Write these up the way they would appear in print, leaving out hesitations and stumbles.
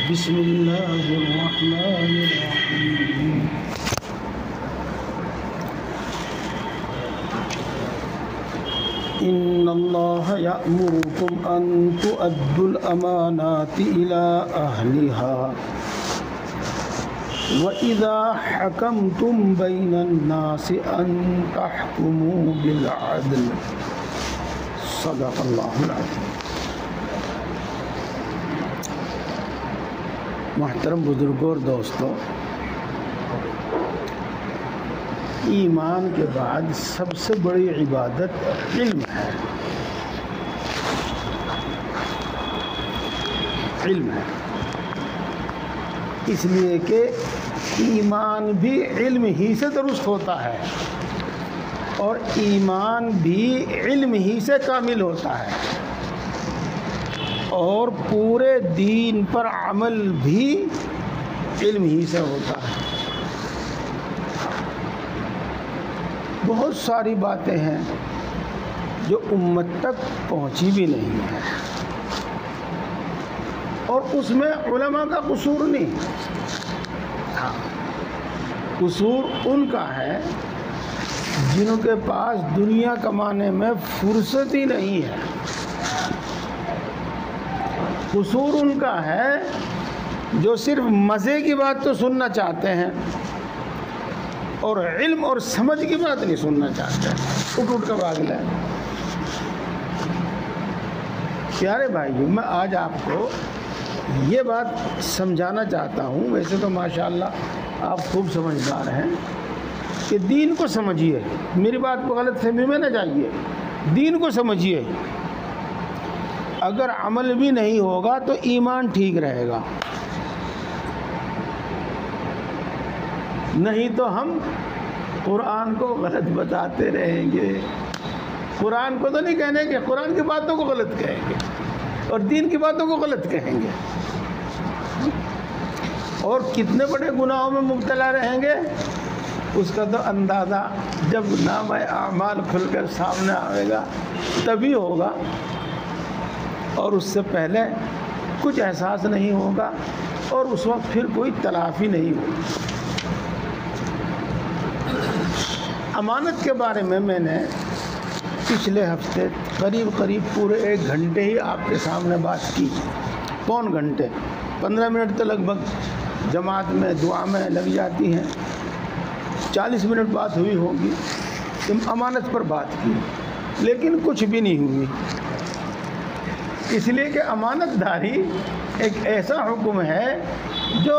بسم اللہ الرحمن الرحیم ان اللہ یأمرکم ان تؤدوا الامانات الی اہلها وَإِذَا حَكَمْتُمْ بَيْنَ النَّاسِ أَن تَحْكُمُوا بِالْعَدْلِ صدق اللہ العظیم۔ محترم بزرگوں اور دوستوں، ایمان کے بعد سب سے بڑی عبادت علم ہے۔ علم ہے اس لیے کہ ایمان بھی علم ہی سے درست ہوتا ہے اور ایمان بھی علم ہی سے کامل ہوتا ہے اور پورے دین پر عمل بھی علم ہی سے ہوتا ہے۔ بہت ساری باتیں ہیں جو امت تک پہنچی بھی نہیں ہے اور اس میں علماء کا قصور نہیں، قصور ان کا ہے جنہوں کے پاس دنیا کمانے میں فرصت ہی نہیں ہے۔ قصور ان کا ہے جو صرف مزے کی بات تو سننا چاہتے ہیں اور علم اور سمجھ کی بات نہیں سننا چاہتے، اٹھ کر بھاگ لیں۔ پیارے بھائیو، میں آج آپ کو یہ بات سمجھانا چاہتا ہوں، ویسے تو ماشاءاللہ آپ خوب سمجھدار ہیں، کہ دین کو سمجھیے، میری بات کو غلط فہمی میں نہ جائیے، دین کو سمجھیے۔ اگر عمل بھی نہیں ہوگا تو ایمان ٹھیک رہے گا، نہیں تو ہم قرآن کو غلط بتاتے رہیں گے۔ قرآن کو تو نہیں کہنے کہ قرآن کی باتوں کو غلط کہیں گے اور دین کی باتوں کو غلط کہیں گے، اور کتنے بڑے گناہوں میں مبتلا رہیں گے اس کا تو اندازہ جب نام اعمال کھل کر سامنے آئے گا تبھی ہوگا، اور اس سے پہلے کچھ احساس نہیں ہوگا اور اس وقت پھر کوئی تلافی نہیں ہوگی۔ امانت کے بارے میں نے پچھلے ہفتے قریب پورے 1 گھنٹے ہی آپ کے سامنے بات کی، پون گھنٹے، 15 منٹ تو لگ بھگ جماعت میں دعا میں لگ جاتی ہیں، 40 منٹ بات ہوئی ہوگی، امانت پر بات کی، لیکن کچھ بھی نہیں ہوئی، اس لیے کہ امانت داری ایک ایسا حکم ہے جو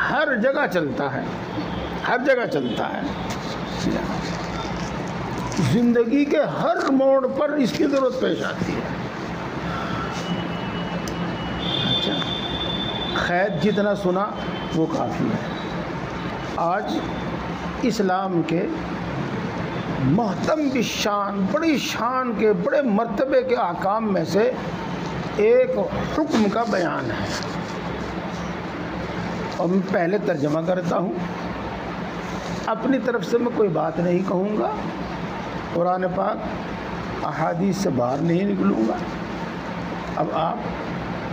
ہر جگہ چلتا ہے، ہر جگہ چلتا ہے، زندگی کے ہر موڑ پر اس کی ضرورت پیش آتی ہے۔ اچھا، خیر جتنا سنا وہ کافی ہے۔ آج اسلام کے محتم کی شان، بڑی شان کے بڑے مرتبے کے احکام میں سے ایک حکم کا بیان ہے، اور میں پہلے ترجمہ کرتا ہوں، اپنی طرف سے میں کوئی بات نہیں کہوں گا، قرآن پاک احادیث سے باہر نہیں نکلوں گا۔ اب آپ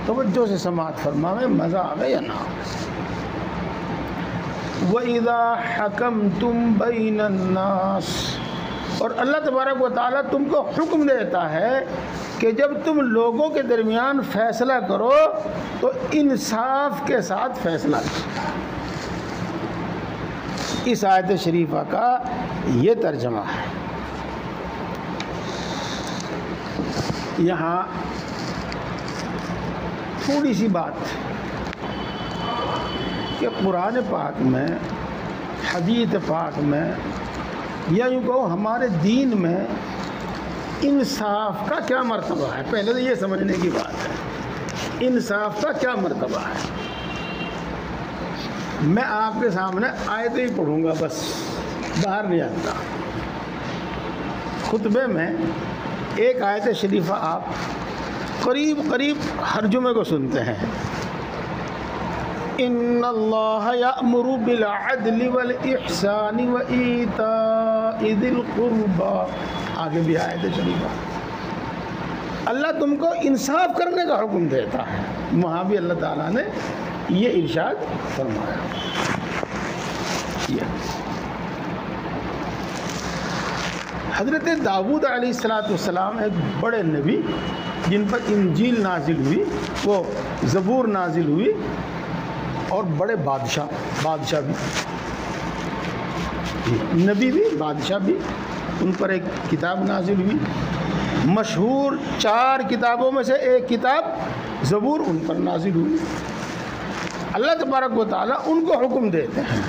توجہ سے سماعت فرمائیں، مزہ آئے یا نہ آئے۔ وَإِذَا حَكَمْتُمْ بَيْنَ النَّاسِ، اور اللہ تبارک و تعالیٰ تم کو حکم دیتا ہے کہ جب تم لوگوں کے درمیان فیصلہ کرو تو انصاف کے ساتھ فیصلہ کرو۔ اس آیت شریفہ کا یہ ترجمہ ہے۔ یہاں تھوڑی سی بات کہ قرآن پاک میں، حدیث پاک میں، یا یوں کہو ہمارے دین میں انصاف کا کیا مرتبہ ہے، پہلے تو یہ سمجھنے کی بات ہے، انصاف کا کیا مرتبہ ہے۔ میں آپ کے سامنے آیتیں ہی پڑھوں گا، بس باہر نہیں آتا۔ خطبے میں ایک آیت شریفہ آپ قریب ہر جمعے کو سنتے ہیں، ان اللہ یأمر بالعدل والاحسان وایتاء ذی القربی، آگے بھی آیت شریفہ، اللہ تم کو انصاف کرنے کا حکم دیتا ہے. وہاں بھی اللہ تعالیٰ نے یہ ارشاد فرمایا. حضرت داؤد علیہ السلام ایک بڑے نبی جن پر انجیل نازل ہوئی، وہ زبور نازل ہوئی، اور بڑے بادشاہ بھی، نبی بھی بادشاہ بھی، ان پر ایک کتاب نازل ہوئی. مشہور 4 کتابوں میں سے ایک کتاب زبور ان پر نازل ہوئی. اللہ تبارک و تعالیٰ ان کو حکم دیتے ہیں.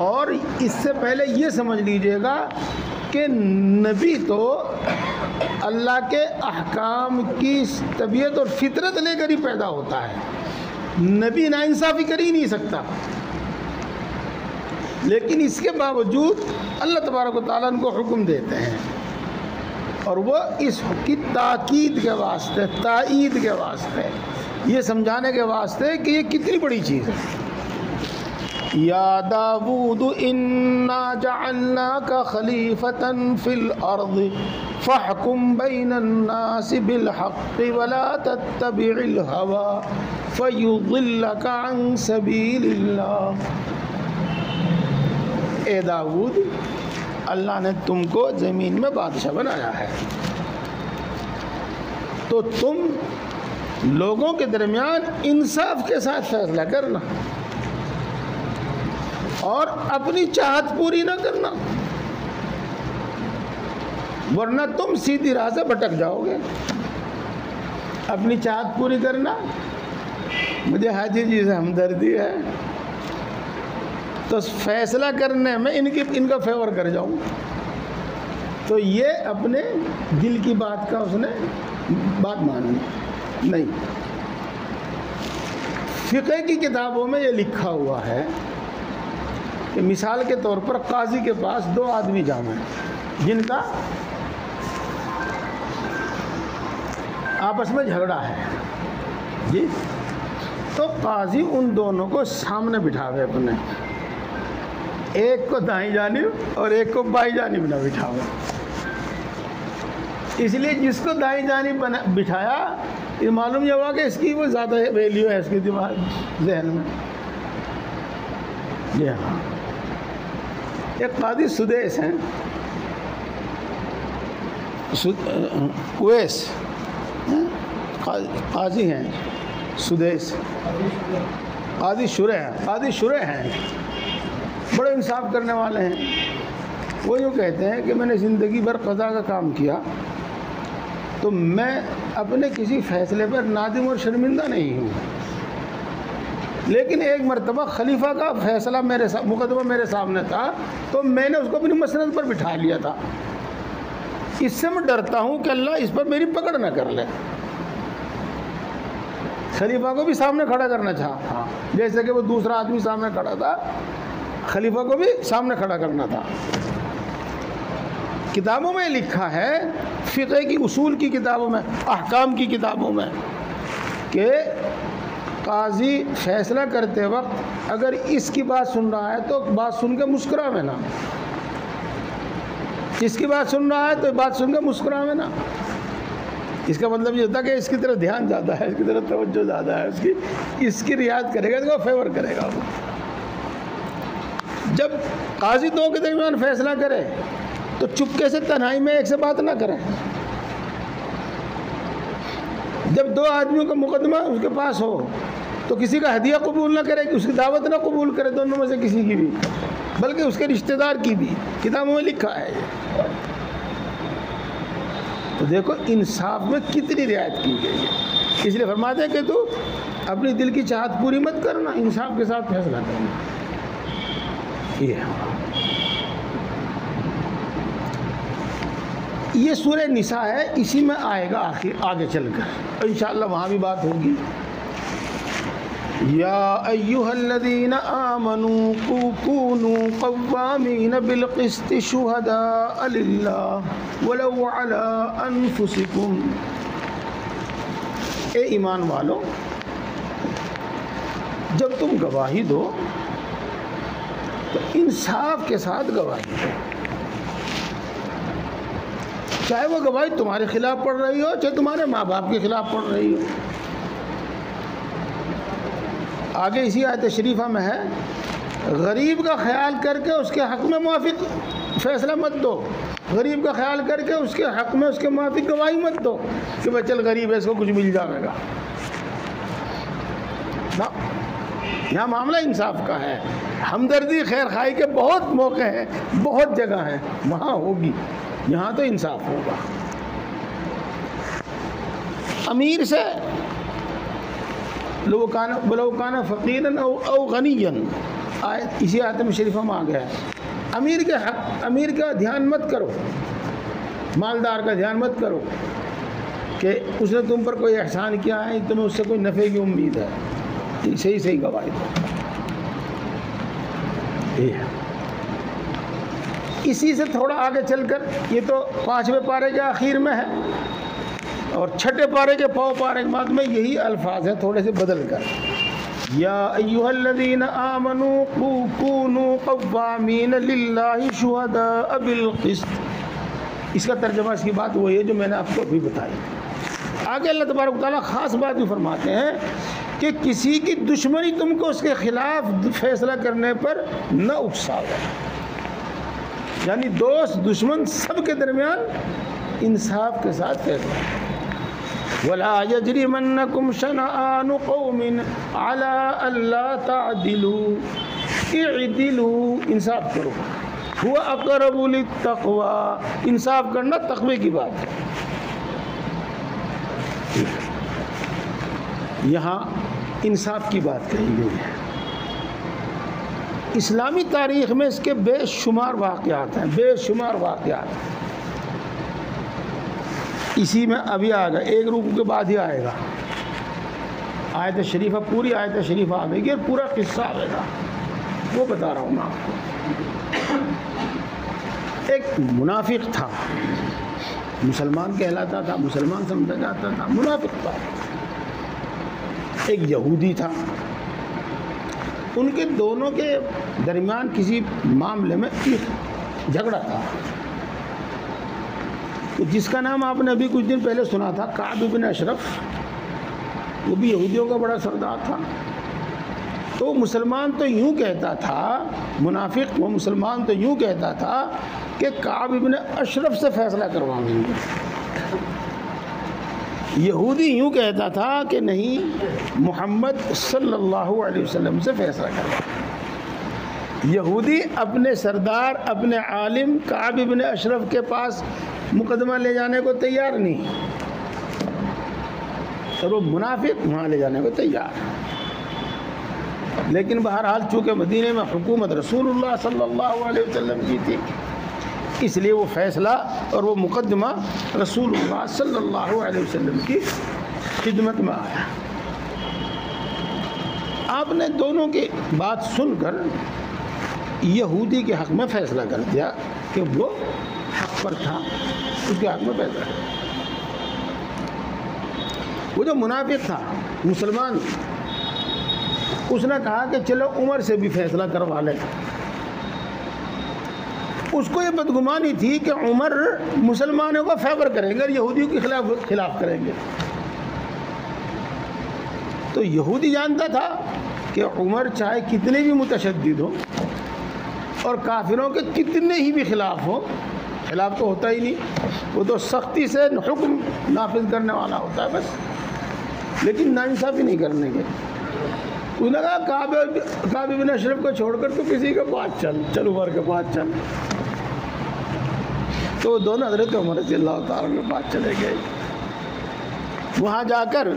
اور اس سے پہلے یہ سمجھ لیجئے گا کہ نبی تو اللہ کے احکام کی طبیعت اور فطرت لے کر ہی پیدا ہوتا ہے. نبی ناانصافی کر ہی نہیں سکتا، لیکن اس کے باوجود اللہ تبارک و تعالیٰ ان کو حکم دیتے ہیں، اور وہ اس کی تاکید کے واسطے، تائید کے واسطے، یہ سمجھانے کے واسطے کہ یہ کتنی بڑی چیز ہے. یا داود انا جعلناک خلیفۃ فی الارض فاحکم بین الناس بالحق ولا تتبع الہوی فیضلک عن سبیل اللہ. اے داود، اللہ نے تم کو زمین میں بادشاہ بنایا ہے، تو تم لوگوں کے درمیان انصاف کے ساتھ فیصلہ کرنا اور اپنی چاہت پوری نہ کرنا، ورنہ تم سیدھی راہ سے بھٹک جاؤ گے. اپنی چاہت پوری کرنا، مجھے حاجی جی سے ہمدردی ہے تو فیصلہ کرنے میں ان کا فیور کر جاؤں، تو یہ اپنے دل کی بات کا اس نے بات مانی نہیں. فقہ کی کتابوں میں یہ لکھا ہوا ہے کہ مثال کے طور پر قاضی کے پاس 2 آدمی جانا ہے جن کا آپس میں جھگڑا ہے جی، تو قاضی ان دونوں کو سامنے بٹھاوے، اپنے ایک کو دائیں جانب اور ایک کو بائیں جانب نہ بٹھاوے. اس لیے جس کو دائیں جانب بٹھایا، یہ معلوم یہ ہوا کہ اس کی وہ زیادہ ویلیو ہے اس کے دماغ ذہن میں. جی ہاں، ایک قاضی سدیس ہیں، اویس قاضی ہیں، سدیس قاضی شرح ہیں، بڑے انصاف کرنے والے ہیں. وہ یوں کہتے ہیں کہ میں نے زندگی بھر قضا کا کام کیا، تو میں اپنے کسی فیصلے پر نادم اور شرمندہ نہیں ہوں، لیکن ایک مرتبہ خلیفہ کا فیصلہ مقدمہ میرے سامنے تھا، تو میں نے اس کو اپنی مسند پر بٹھا لیا تھا. اس سے میں ڈرتا ہوں کہ اللہ اس پر میری پکڑ نہ کر لے. خلیفہ کو بھی سامنے کھڑا کرنا چاہا، جیسے کہ وہ دوسرا آدمی سامنے کھڑا تھا، خلیفہ کو بھی سامنے کھڑا کرنا تھا. کتابوں میں لکھا ہے، فقہ کی اصول کی کتابوں میں، احکام کی کتابوں میں، کہ قاضی فیصلہ کرتے وقت اگر اس کی بات سن رہا ہے تو بات سن کے مسکراوے نا، اس کی بات سن رہا ہے تو بات سن کے مسکراوے نا. اس کا مطلب یہ ہوتا ہے کہ اس کی طرف دھیان زیادہ ہے، اس کی طرف توجہ زیادہ ہے، اس کی رعایت کرے گا، اس کو فیور کرے گا. جب قاضی 2 کے درمیان فیصلہ کرے تو چپکے سے تنہائی میں ایک سے بات نہ کرے. جب 2 آدمیوں کا مقدمہ اس کے پاس ہو تو کسی کا ہدیہ قبول نہ کرے، اس کی دعوت نہ قبول کرے، دونوں میں سے کسی کی بھی، بلکہ اس کے رشتہ دار کی بھی. کتابوں میں لکھا ہے یہ. تو دیکھو انصاف میں کتنی رعایت کی گئی ہے. اس لیے فرماتے ہیں کہ تو اپنی دل کی چاہت پوری مت کرنا، انصاف کے ساتھ فیصلہ کرنا. یہ سورہ نساء ہے، اسی میں آئے گا آگے چل کر انشاءاللہ وہاں بھی بات ہوگی. یا ایھا الذین آمنوا کونوا قوامین بالقسط شہداء للہ ولو علی انفسکم. اے ایمان والو، جب تم گواہی دو تو انصاف کے ساتھ گواہی دو. چاہے وہ گواہی تمہارے خلاف پڑھ رہی ہو چاہے تمہارے ماں باپ کے خلاف پڑھ رہی ہو۔ آگے اسی آیت شریفہ میں ہے غریب کا خیال کر کے اس کے حق میں موافق فیصلہ مت دو، غریب کا خیال کر کے اس کے حق میں اس کے موافق گواہی مت دو کہ بھائی چل غریب ہے اس کو کچھ مل جائے گا۔ نا، یہاں معاملہ انصاف کا ہے۔ ہمدردی خیر خواہی کے بہت موقع ہیں، بہت جگہ ہیں، وہاں ہوگی، یہاں تو انصاف ہوگا۔ امیر سے لو کان فقیرا او غنیا، آیت اسی آیت میں شریفہ میں آ گیا ہے۔ امیر کا دھیان مت کرو، مالدار کا دھیان مت کرو کہ اس نے تم پر کوئی احسان کیا ہے، تمہیں اس سے کوئی نفع کی امید ہے، صحیح گواہی دو۔ اسی سے تھوڑا آگے چل کر، یہ تو 5ویں پارے کے آخر میں ہے، اور 6 پارے کے پاؤ پارے کے بعد میں یہی الفاظ ہیں تھوڑے سے بدل کر، یا ایھا الذین آمنوا کونوا قوامین للہ شہداء بالقسط۔ اس کا ترجمہ، اس کی بات وہی ہے جو میں نے آپ کو ابھی بتائی۔ آگے اللہ تبارک و تعالیٰ خاص بات بھی فرماتے ہیں کہ کسی کی دشمنی تم کو اس کے خلاف فیصلہ کرنے پر نہ اکساؤ، یعنی دوست دشمن سب کے درمیان انصاف کے ساتھ فیصلہ۔ وَلَا يَجْرِمَنَّكُمْ شَنَآنُ قَوْمٍ عَلَىٰ أَلَّا تَعْدِلُوا، اعدلوا، انصاف کرو، هُوَ أَقْرَبُ لِلتَّقْوَىٰ، انصاف کرنا تقوی کی بات ہے۔ یہاں انصاف کی بات کہی گئی ہے۔ اسلامی تاریخ میں اس کے بے شمار واقعات ہیں، بے شمار واقعات۔ اسی میں ابھی آئے گا، ایک رکوع کے بعد ہی آئے گا آیت شریفہ، پوری آیت شریفہ آئے گی اور پورا قصہ آئے گا، وہ بتا رہا ہوں میں آپ کو۔ ایک منافق تھا، مسلمان کہلاتا تھا، مسلمان سمجھا جاتا تھا، منافق تھا۔ ایک یہودی تھا، ان کے دونوں کے درمیان کسی معاملے میں جھگڑا تھا، جس کا نام آپ نے ابھی کچھ دن پہلے سنا تھا، کعب بن اشرف، وہ بھی یہودیوں کا بڑا سردار تھا۔ تو مسلمان تو یوں کہتا تھا، منافق وہ مسلمان تو یوں کہتا تھا کہ کعب بن اشرف سے فیصلہ کرواؤں گے، یہودی یوں کہتا تھا کہ نہیں، محمد صلی اللہ علیہ وسلم سے فیصلہ کروا۔ یہودی اپنے سردار، اپنے عالم کعب بن اشرف کے پاس مقدمہ لے جانے کو تیار نہیں، اور وہ منافق وہاں لے جانے کو تیار۔ لیکن بہرحال چونکہ مدینے میں حکومت رسول اللہ صلی اللہ علیہ وسلم کی تھی، اس لیے وہ فیصلہ اور وہ مقدمہ رسول اللہ صلی اللہ علیہ وسلم کی خدمت میں آیا۔ آپ نے دونوں کی بات سن کر یہودی کے حق میں فیصلہ کر دیا کہ وہ حق پر تھا، اس کے حق میں فیصلہ کر دیا۔ وہ جو منافق تھا، مسلمان، اس نے کہا کہ چلو عمر سے بھی فیصلہ کروا لیں۔ اس کو یہ بدگمانی تھی کہ عمر مسلمانوں کا فیور کریں گے اور یہودیوں کے خلاف کریں گے۔ تو یہودی جانتا تھا کہ عمر چاہے کتنے بھی متشدد ہو اور کافروں کے کتنے ہی بھی خلاف ہو، خلاف تو ہوتا ہی نہیں، وہ تو سختی سے حکم نافذ کرنے والا ہوتا ہے بس، لیکن ناانصافی نہیں کرنے کے۔ انہوں نے کہا کعب بن اشرف کو چھوڑ کر تو کسی کے پاس چل عمر کے پاس چل۔ تو دونوں حضرت عمر رضی اللہ تعالیٰ کے پاس چلے گئے۔ وہاں جا کر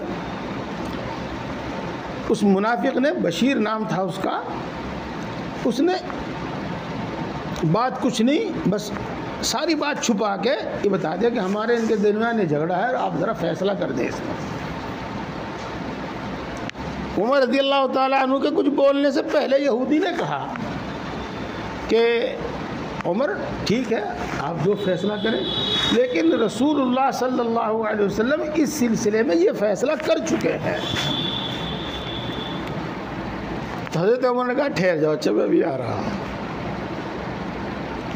اس منافق نے، بشیر نام تھا اس کا، اس نے بات کچھ نہیں، بس ساری بات چھپا کے یہ بتا دیا کہ ہمارے ان کے درمیان یہ جھگڑا ہے اور آپ ذرا فیصلہ کر دیں اس میں۔ عمر رضی اللہ تعالیٰ عنہ کے کچھ بولنے سے پہلے یہودی نے کہا کہ عمر ٹھیک ہے، آپ جو فیصلہ کریں، لیکن رسول اللہ صلی اللہ علیہ وسلم اس سلسلے میں یہ فیصلہ کر چکے ہیں۔ تو حضرت عمر نے کہا ٹھہر جاؤ، اچھا میں ابھی آ رہا ہوں۔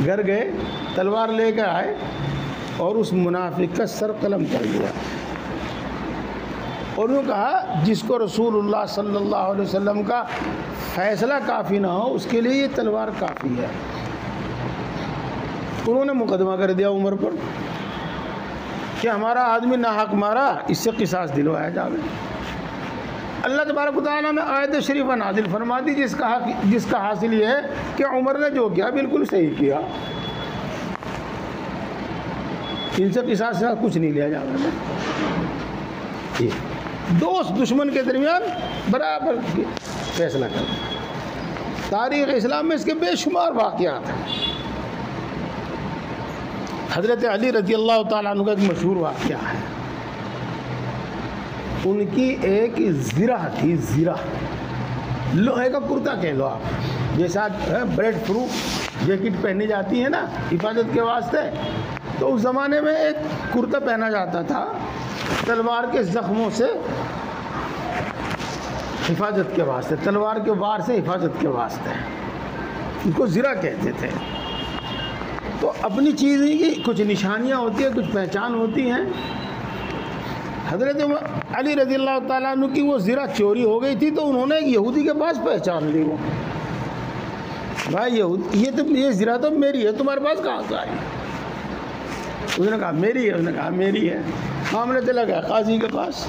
گھر گئے، تلوار لے کر آئے اور اس منافق کا سر قلم کر دیا، اور انہوں نے کہا جس کو رسول اللہ صلی اللہ علیہ وسلم کا فیصلہ کافی نہ ہو اس کے لیے یہ تلوار کافی ہے۔ انہوں نے مقدمہ کر دیا عمر پر کہ ہمارا آدمی ناحق مارا، اس سے قصاص دلوایا جاوے۔ اللہ تبارک و تعالیٰ نے آیت شریفہ نازل فرما دی جس کا حاصل یہ ہے کہ عمر نے جو کیا بالکل صحیح کیا، ان سے قصاص سے کچھ نہیں لیا جاتا۔ دوست دشمن کے درمیان برابر فیصلہ کرنا، تاریخ اسلام میں اس کے بے شمار واقعات ہیں۔ حضرت علی رضی اللہ تعالیٰ عنہ کا ایک مشہور واقعہ ہے، ان کی ایک زرہ تھی، زرہ لوہے کا کرتا کہہ لو آپ، جیسا بریڈ پروف جیکٹ پہنی جاتی ہے نا حفاظت کے واسطے، تو اس زمانے میں ایک کرتا پہنا جاتا تھا تلوار کے زخموں سے حفاظت کے واسطے، تلوار کے وار سے حفاظت کے واسطے، ان کو زرہ کہتے تھے۔ تو اپنی چیز کی کچھ نشانیاں ہوتی ہیں، کچھ پہچان ہوتی ہیں۔ حضرت علی رضی اللہ تعالیٰ عنہ کی وہ زرہ چوری ہو گئی تھی، تو انہوں نے ایک یہودی کے پاس پہچان لی، وہ بھائی یہ زرہ تو میری ہے، تمہارے پاس کہاں سے آئی؟ اس نے کہا میری ہے، اس نے کہا میری ہے۔ معاملہ چلا گیا قاضی کے پاس،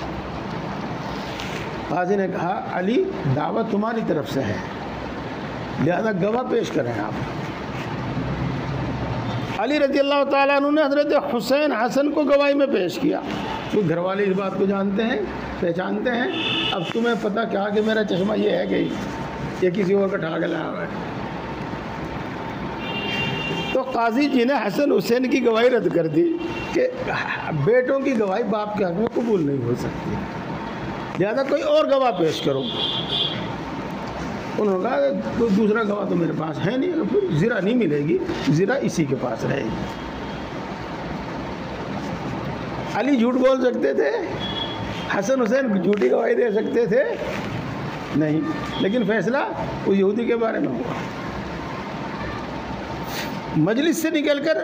قاضی نے کہا علی دعوت تمہاری طرف سے ہے، لہذا گواہ پیش کریں آپ۔ علی رضی اللہ تعالیٰ عنہ نے حضرت حسین حسن کو گواہی میں پیش کیا، تو گھر والے اس بات کو جانتے ہیں، پہچانتے ہیں، اب تمہیں پتہ کیا کہ میرا چشمہ یہ ہے کہ یہ کسی اور کا ٹھا کے لایا ہوا ہے۔ تو قاضی جی نے حسن حسین کی گواہی رد کر دی کہ بیٹوں کی گواہی باپ کے حق میں قبول نہیں ہو سکتی، لہذا کوئی اور گواہ پیش کرو۔ انہوں نے کہا کوئی دوسرا گواہ تو میرے پاس ہے نہیں، پھر زرہ نہیں ملے گی، زرہ اسی کے پاس رہے گی۔ علی جھوٹ بول سکتے تھے، حسن حسین جھوٹی گواہی دے سکتے تھے نہیں، لیکن فیصلہ اس یہودی کے بارے میں ہوا۔ مجلس سے نکل کر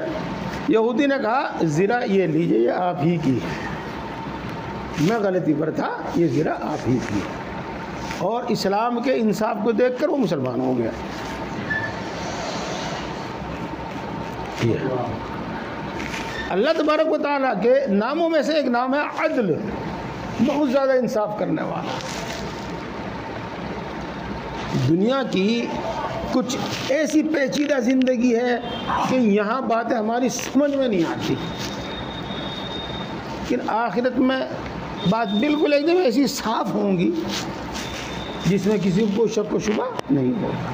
یہودی نے کہا زرہ یہ لیجئے، یہ آپ ہی کی ہے، میں غلطی پر تھا، یہ زرہ آپ ہی کی ہے۔ اور اسلام کے انصاف کو دیکھ کر وہ مسلمان ہو گیا۔ اللہ تبارک و تعالیٰ کے ناموں میں سے ایک نام ہے عدل، بہت زیادہ انصاف کرنے والا۔ دنیا کی کچھ ایسی پیچیدہ زندگی ہے کہ یہاں باتیں ہماری سمجھ میں نہیں آتی، لیکن آخرت میں بات بالکل ایک دم ایسی صاف ہوں گی جس میں کسی کو شک و شبہ نہیں ہوگا۔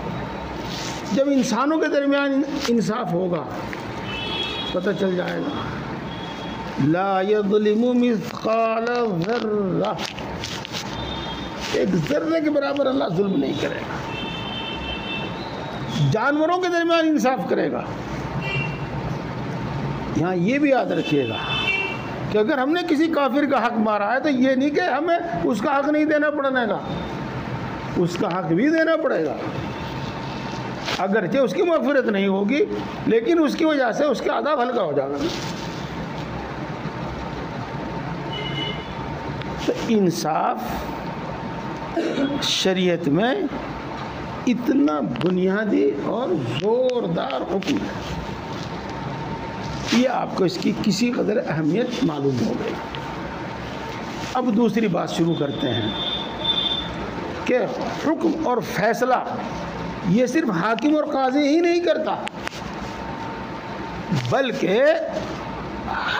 جب انسانوں کے درمیان انصاف ہوگا پتہ چل جائے گا لا یظلم مثقال ذرہ، ایک ذرے کے برابر اللہ ظلم نہیں کرے گا۔ جانوروں کے درمیان انصاف کرے گا۔ یہاں یہ بھی یاد رکھیے گا کہ اگر ہم نے کسی کافر کا حق مارا ہے تو یہ نہیں کہ ہمیں اس کا حق نہیں دینا پڑے گا، اس کا حق بھی دینا پڑے گا، اگرچہ اس کی مغفرت نہیں ہوگی لیکن اس کی وجہ سے اس کا عذاب ہلکا ہو جائے گا۔ تو انصاف شریعت میں اتنا بنیادی اور زوردار حکم ہے، یہ آپ کو اس کی کسی قدر اہمیت معلوم ہو گئی۔ اب دوسری بات شروع کرتے ہیں کہ حکم اور فیصلہ یہ صرف حاکم اور قاضی ہی نہیں کرتا، بلکہ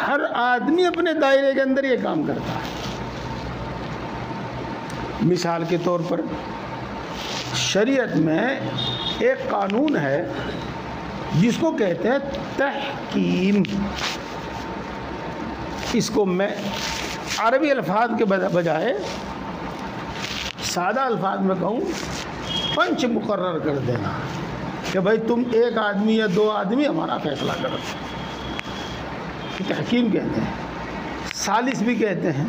ہر آدمی اپنے دائرے کے اندر یہ کام کرتا ہے۔ مثال کے طور پر شریعت میں ایک قانون ہے جس کو کہتے ہیں تحکیم۔ اس کو میں عربی الفاظ کے بجائے سادہ الفاظ میں کہوں پنچ مقرر کر دینا کہ بھائی تم ایک آدمی یا دو آدمی ہمارا فیصلہ کرو، تحکیم کہتے ہیں، ثالث بھی کہتے ہیں،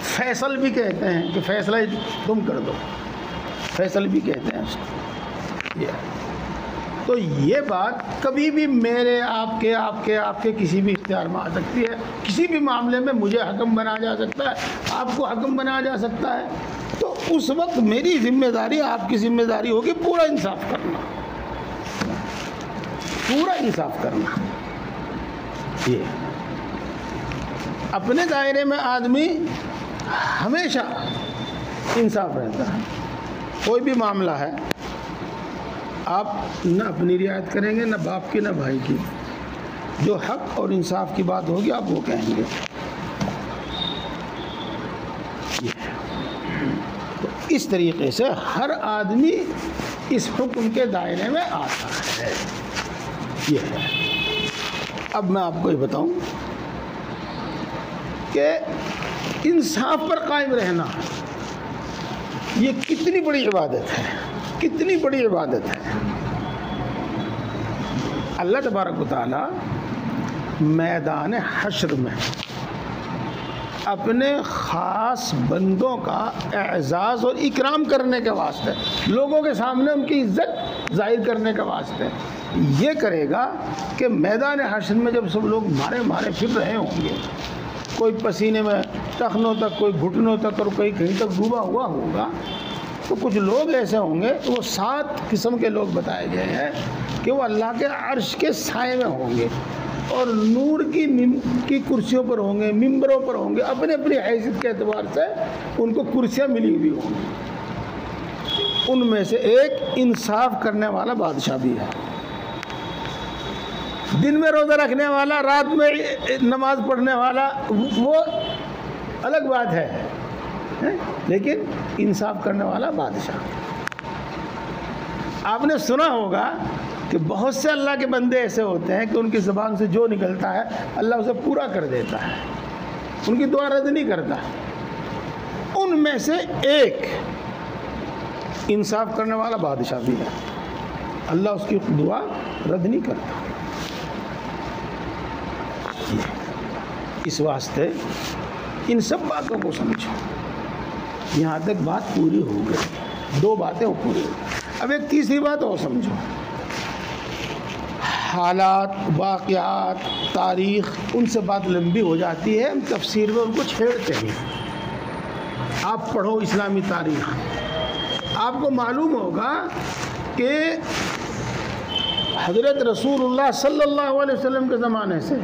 فیصل بھی کہتے ہیں کہ فیصلہ تم کر دو، فیصل بھی کہتے ہیں اس کو۔ تو یہ بات کبھی بھی میرے آپ کے کسی بھی اختیار میں آ سکتی ہے. کسی بھی معاملے میں مجھے حکم بنا جا سکتا ہے, آپ کو حکم بنا جا سکتا ہے. تو اس وقت میری ذمہ داری, آپ کی ذمہ داری ہوگی پورا انصاف کرنا, پورا انصاف کرنا. یہ اپنے دائرے میں آدمی ہمیشہ انصاف رہتا ہے. کوئی بھی معاملہ ہے, آپ نہ اپنی رعایت کریں گے, نہ باپ کی نہ بھائی کی. جو حق اور انصاف کی بات ہوگی آپ وہ کہیں گے. تو اس طریقے سے ہر آدمی اس حکم کے دائرے میں آتا ہے. یہ ہے. اب میں آپ کو یہ بتاؤں کہ انصاف پر قائم رہنا یہ کتنی بڑی عبادت ہے, کتنی بڑی عبادت ہے. اللہ تبارک و تعالی میدان حشر میں اپنے خاص بندوں کا اعزاز اور اکرام کرنے کے واسطے, لوگوں کے سامنے ان کی عزت ظاہر کرنے کے واسطے یہ کرے گا کہ میدان حشر میں جب سب لوگ مارے پھر رہے ہوں گے, کوئی پسینے میں ٹخنوں تک, کوئی گھٹنوں تک, اور کوئی کہیں تک ڈوبا ہوا ہوگا, تو کچھ لوگ ایسے ہوں گے, وہ 7 قسم کے لوگ بتائے گئے ہیں کہ وہ اللہ کے عرش کے سائے میں ہوں گے, اور نور کی کرسیوں پر ہوں گے, ممبروں پر ہوں گے. اپنے اپنی حیثیت کے اعتبار سے ان کو کرسیاں ملی ہوئی ہوں گی. ان میں سے ایک انصاف کرنے والا بادشاہ بھی ہے. دن میں روزہ رکھنے والا, رات میں نماز پڑھنے والا, وہ الگ بات ہے, لیکن انصاف کرنے والا بادشاہ. آپ نے سنا ہوگا کہ بہت سے اللہ کے بندے ایسے ہوتے ہیں کہ ان کی زبان سے جو نکلتا ہے اللہ اسے پورا کر دیتا ہے, ان کی دعا رد نہیں کرتا. ان میں سے ایک انصاف کرنے والا بادشاہ بھی ہے, اللہ اس کی دعا رد نہیں کرتا. اس واسطے ان سب باتوں کو سمجھو. یہاں تک بات پوری ہو گئی, 2 باتیں پوری ہو گئی. اب ایک تیسری بات اور سمجھو. حالات, واقعات, تاریخ, ان سے بات لمبی ہو جاتی ہے, ہم تفسیر میں ان کو چھیڑتے ہیں. آپ پڑھو اسلامی تاریخ, آپ کو معلوم ہوگا کہ حضرت رسول اللہ صلی اللہ علیہ وسلم کے زمانے سے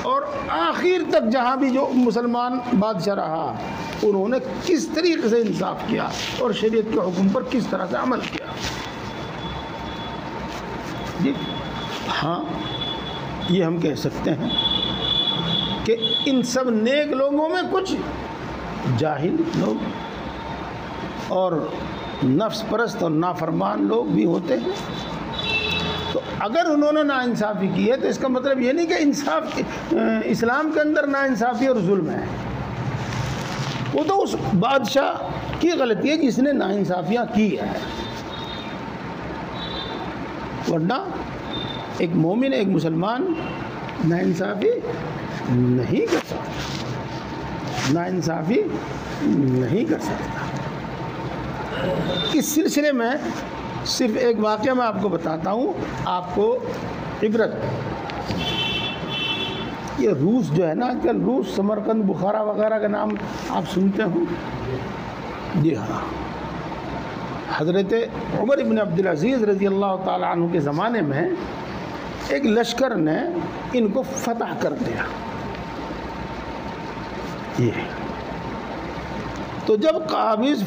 اور آخر تک جہاں بھی جو مسلمان بادشاہ رہا, انہوں نے کس طریقے سے انصاف کیا اور شریعت کے حکم پر کس طرح سے عمل کیا. جی ہاں, یہ ہم کہہ سکتے ہیں کہ ان سب نیک لوگوں میں کچھ جاہل لوگ اور نفس پرست اور نافرمان لوگ بھی ہوتے ہیں. تو اگر انہوں نے ناانصافی کی ہے تو اس کا مطلب یہ نہیں کہ انصاف اسلام کے اندر ناانصافی اور ظلم ہے. وہ تو اس بادشاہ کی غلطی ہے جس نے ناانصافیاں کی ہے, ورنہ ایک مومن, ایک مسلمان ناانصافی نہیں کر سکتا, ناانصافی نہیں کر سکتا. اس سلسلے میں صرف ایک واقعہ میں آپ کو بتاتا ہوں, آپ کو عبرت. یہ روس جو ہے نا, آج کل روس, سمرقند, بخارا وغیرہ کا نام آپ سنتے ہوں. جی ہاں, حضرت عمر ابن عبدالعزیز رضی اللہ تعالیٰ عنہ کے زمانے میں ایک لشکر نے ان کو فتح کر دیا. یہ تو جب قابض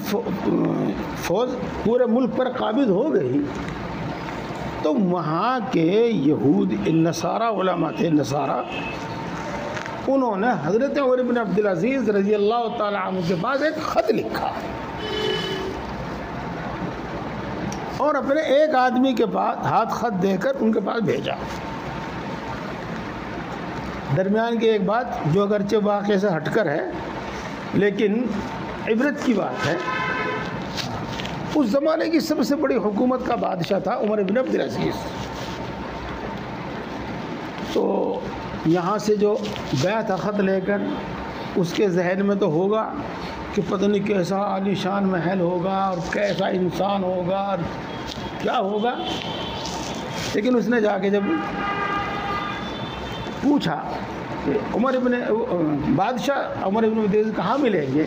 فوج پورے ملک پر قابض ہو گئی تو وہاں کے یہود نصارہ علماء تھے, نصارہ, انہوں نے حضرت عمر بن عبدالعزیز رضی اللہ تعالیٰ عنہ کے پاس ایک خط لکھا اور اپنے ایک آدمی کے پاس ہاتھ خط دے کر ان کے پاس بھیجا. درمیان کی ایک بات جو اگرچہ واقعے سے ہٹ کر ہے لیکن عبرت کی بات ہے. اس زمانے کی سب سے بڑی حکومت کا بادشاہ تھا عمر بن عبدالعزیز. تو یہاں سے جو گیا تھا خط لے کر, اس کے ذہن میں تو ہوگا کہ پتہ نہیں کیسا عالی شان محل ہوگا اور کیسا انسان ہوگا اور کیا ہوگا. لیکن اس نے جا کے جب پوچھا کہ بادشاہ عمر ابن عبد العزیز کہاں ملیں گے،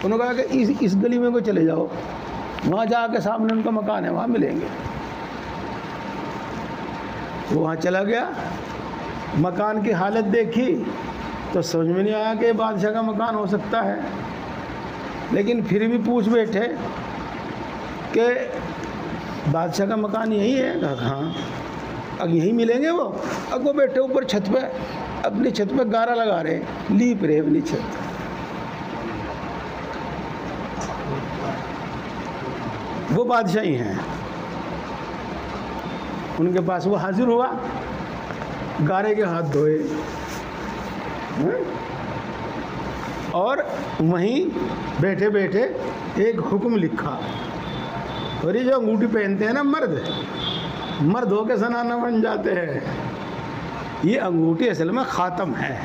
انہوں نے کہا کہ اس گلی میں کو چلے جاؤ، وہاں جا کے سامنے ان کا مکان ہے، وہاں ملیں گے۔ وہاں چلا گیا، مکان کی حالت دیکھی تو سمجھ میں نہیں آیا کہ یہ بادشاہ کا مکان ہو سکتا ہے، لیکن پھر بھی پوچھ بیٹھے کہ بادشاہ کا مکان یہی ہے؟ کہا ہاں۔ اب یہیں ملیں گے وہ؟ اب وہ بیٹھے اوپر چھت پہ، اپنی چھت پہ گارا لگا رہے، لیپ رہے اپنی چھت۔ وہ بادشاہ ہی ہیں، ان کے پاس وہ حاضر ہوا، گارے کے ہاتھ دھوئے اور وہیں بیٹھے بیٹھے ایک حکم لکھا۔ اور یہ جو انگوٹھی پہنتے ہیں نا مرد ہو کے زنانہ بن جاتے ہیں، یہ انگوٹھی اصل میں خاتم ہے،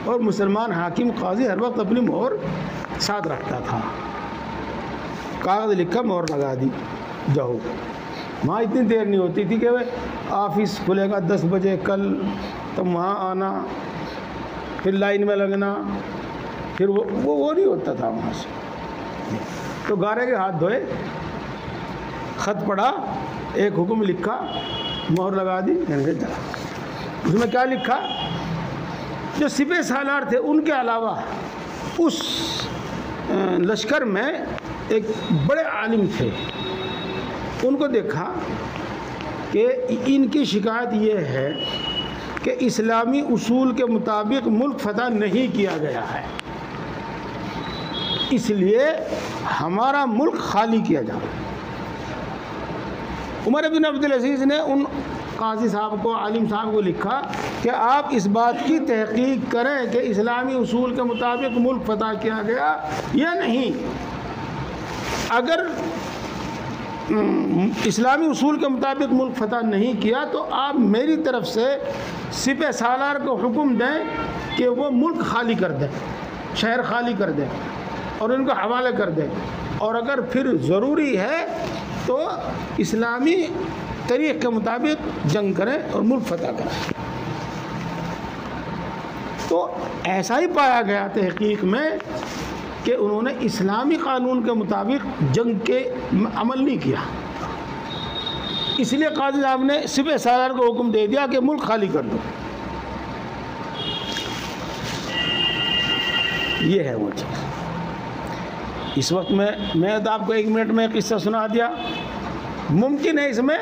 اور مسلمان حاکم قاضی ہر وقت اپنی مہر ساتھ رکھتا تھا۔ کاغذ لکھا، مہر لگا دی، جاؤ۔ وہاں اتنی دیر نہیں ہوتی تھی کہ آفس کھلے گا 10 بجے کل، تم وہاں آنا، پھر لائن میں لگنا، پھر وہ نہیں ہوتا تھا وہاں سے۔ تو گارے کے ہاتھ دھوئے، خط پڑھا، ایک حکم لکھا، مہر لگا دی، اس میں کیا لکھا؟ جو سپہ سالار تھے ان کے علاوہ اس لشکر میں ایک بڑے عالم تھے، ان کو دیکھا کہ ان کی شکایت یہ ہے کہ اسلامی اصول کے مطابق ملک فتح نہیں کیا گیا ہے، اس لیے ہمارا ملک خالی کیا جائے۔ عمر بن عبد العزیز نے ان قاضی صاحب کو، عالم صاحب کو لکھا کہ آپ اس بات کی تحقیق کریں کہ اسلامی اصول کے مطابق ملک فتح کیا گیا یا نہیں۔ اگر اسلامی اصول کے مطابق ملک فتح نہیں کیا تو آپ میری طرف سے سپہ سالار کو حکم دیں کہ وہ ملک خالی کر دیں، شہر خالی کر دیں اور ان کو حوالے کر دیں، اور اگر پھر ضروری ہے تو اسلامی طریق کے مطابق جنگ کریں اور ملک فتح کریں۔ تو ایسا ہی پایا گیا تحقیق میں کہ انہوں نے اسلامی قانون کے مطابق جنگ کے عمل نہیں کیا، اس لیے قاضی صاحب نے سپہ سالار کو حکم دے دیا کہ ملک خالی کر دو۔ یہ ہے وہ چیز۔ اس وقت میں تو آپ کو 1 منٹ میں قصہ سنا دیا، ممکن ہے اس میں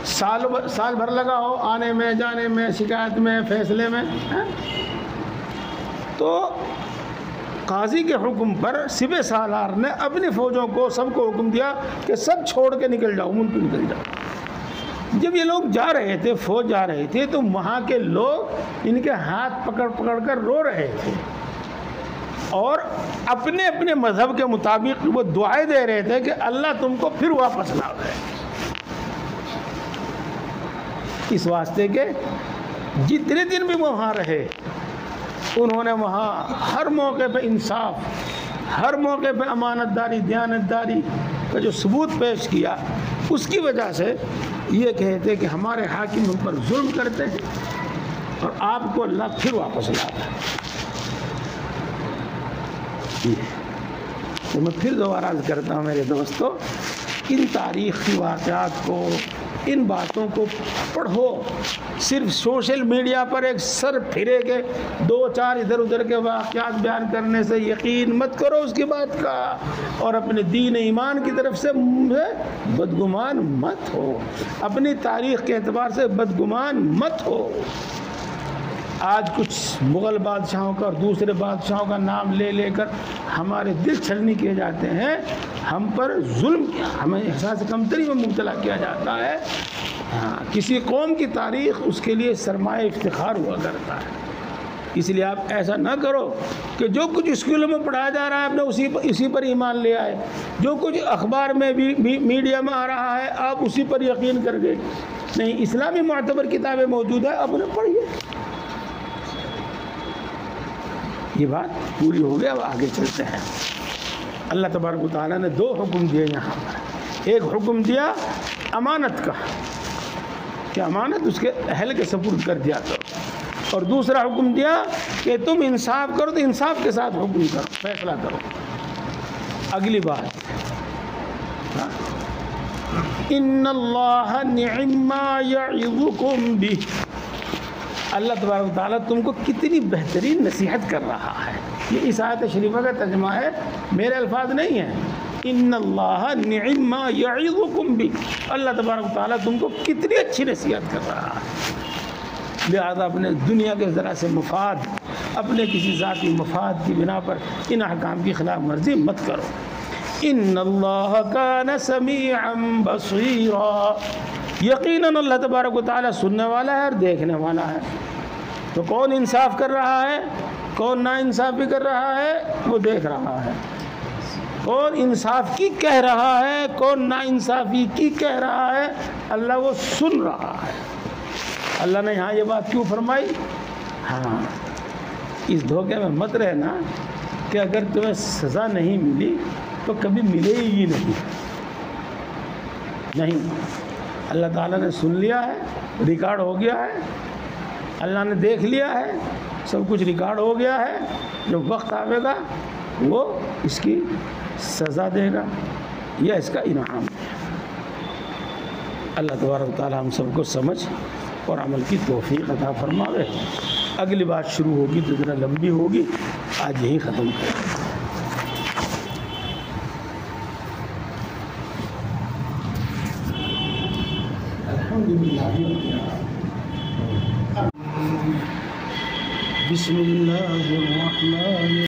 سال بھر لگا ہو آنے میں، جانے میں، شکایت میں، فیصلے میں۔ تو قاضی کے حکم پر سپہ سالار نے اپنی فوجوں کو سب کو حکم دیا کہ سب چھوڑ کے نکل جاؤ، ملک نکل جاؤ۔ جب یہ لوگ جا رہے تھے، فوج جا رہے تھے، تو وہاں کے لوگ ان کے ہاتھ پکڑ پکڑ کر رو رہے تھے اور اپنے اپنے مذہب کے مطابق وہ دعائیں دے رہے تھے کہ اللہ تم کو پھر واپس لاوے، اس واسطے کہ جتنے دن بھی وہاں رہے انہوں نے وہاں ہر موقع پہ انصاف، ہر موقع پہ امانت داری، دیانت داری کا جو ثبوت پیش کیا، اس کی وجہ سے یہ کہتے کہ ہمارے حاکم ہم پر ظلم کرتے ہیں اور آپ کو اللہ پھر واپس لاتا ہے۔ تو میں پھر دوبارہ عرض کرتا ہوں میرے دوستو، ان تاریخی واقعات کو، ان باتوں کو پڑھو، صرف سوشل میڈیا پر ایک سر پھرے کے 2-4 ادھر ادھر کے واقعات بیان کرنے سے یقین مت کرو اس کی بات کا، اور اپنے دین ایمان کی طرف سے بدگمان مت ہو، اپنی تاریخ کے اعتبار سے بدگمان مت ہو۔ آج کچھ مغل بادشاہوں کا اور دوسرے بادشاہوں کا نام لے لے کر ہمارے دل چھلنی کیے جاتے ہیں، ہم پر ظلم کیا، ہمیں احساس کمتری میں مبتلا کیا جاتا ہے۔ کسی قوم کی تاریخ اس کے لیے سرمایہ افتخار ہوا کرتا ہے، اس لیے آپ ایسا نہ کرو کہ جو کچھ اسکولوں میں پڑھایا جا رہا ہے آپ نے اسی پر ایمان لے آئے، جو کچھ اخبار میں بھی میڈیا میں آ رہا ہے آپ اسی پر یقین کر گئے۔ نہیں، اسلامی معتبر کتابیں موجود ہیں، آپ انہیں پڑھیے۔ یہ بات پوری ہو گیا، اب آگے چلتے ہیں۔ اللہ تبارک و تعالیٰ نے 2 حکم دیے یہاں پر۔ ایک حکم دیا امانت کا کہ امانت اس کے اہل کے سپرد کر دیا کرو، اور دوسرا حکم دیا کہ تم انصاف کرو تو انصاف کے ساتھ حکم کرو، فیصلہ کرو۔ اگلی بات، ان اللہ نعم ما یعظکم بہ، اللہ تبارک و تعالیٰ تم کو کتنی بہترین نصیحت کر رہا ہے۔ یہ اس آیت شریفہ کا ترجمہ ہے، میرے الفاظ نہیں ہیں۔ ان اللہ نعم ما یعظکم بہ، اللہ تبارک و تعالیٰ تم کو کتنی اچھی نصیحت کر رہا ہے، لہذا اپنے دنیا کے ذرا سے مفاد، اپنے کسی ذاتی مفاد کی بنا پر ان احکام کی خلاف ورزی مت کرو۔ ان اللہ کان سمیعا بصیرا، یقیناً اللہ تبارک و تعالیٰ سننے والا ہے اور دیکھنے والا ہے۔ تو کون انصاف کر رہا ہے، کون نا انصافی کر رہا ہے، وہ دیکھ رہا ہے۔ کون انصاف کی کہہ رہا ہے، کون نا انصافی کی کہہ رہا ہے، اللہ وہ سن رہا ہے۔ اللہ نے یہاں یہ بات کیوں فرمائی؟ ہاں، اس دھوکے میں مت رہنا کہ اگر تمہیں سزا نہیں ملی تو کبھی ملے ہی نہیں۔ اللہ تعالیٰ نے سن لیا ہے، ریکارڈ ہو گیا ہے، اللہ نے دیکھ لیا ہے، سب کچھ ریکارڈ ہو گیا ہے۔ جب وقت آئے گا وہ اس کی سزا دے گا یا اس کا انعام ہے۔ اللہ تبارک و تعالیٰ ہم سب کو سمجھ اور عمل کی توفیق عطا فرماوے۔ اگلی بات شروع ہوگی تو ذرا لمبی ہوگی، آج یہی ختم کریں۔ بسم اللہ الرحمن